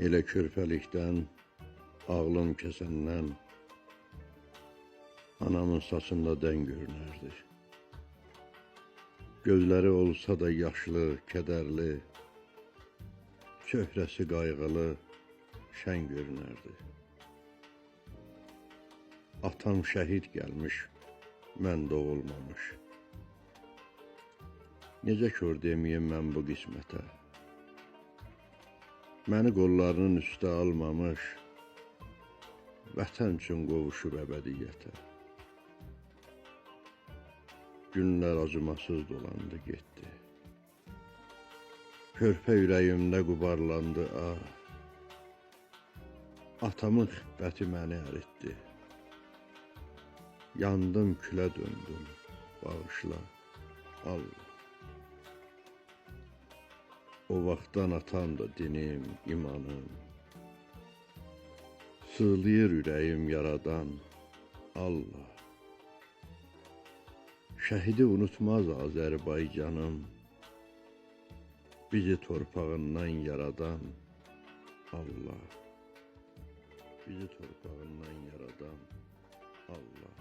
Elə körpəlikdən, ağlım kəsəndən anamın saçında dən görünərdi. Gözləri olsa da yaşlı, kədərli, çöhrəsi qayğılı, şən görünərdi. Atam şəhid gəlmiş, mən doğulmamış. Necə kör deməyim mən bu qismətə? Məni qollarının üstə almamış, vətən üçün qovuşub əbədiyyətə. Günlər acımasız dolandı, getdi. Körpə ürəyimdə qubarlandı, ah. Atamın xiffəti məni əritdi. Yandım, külə döndüm, bağışla, Allah. O vaxtdan atam da dinim, imanım. Sığlayır ürəyim yaradan, Allah. Şəhidi unutmaz Azərbaycanım. Bizi torpağından yaradan, Allah. Bizi torpağından yaradan, Allah.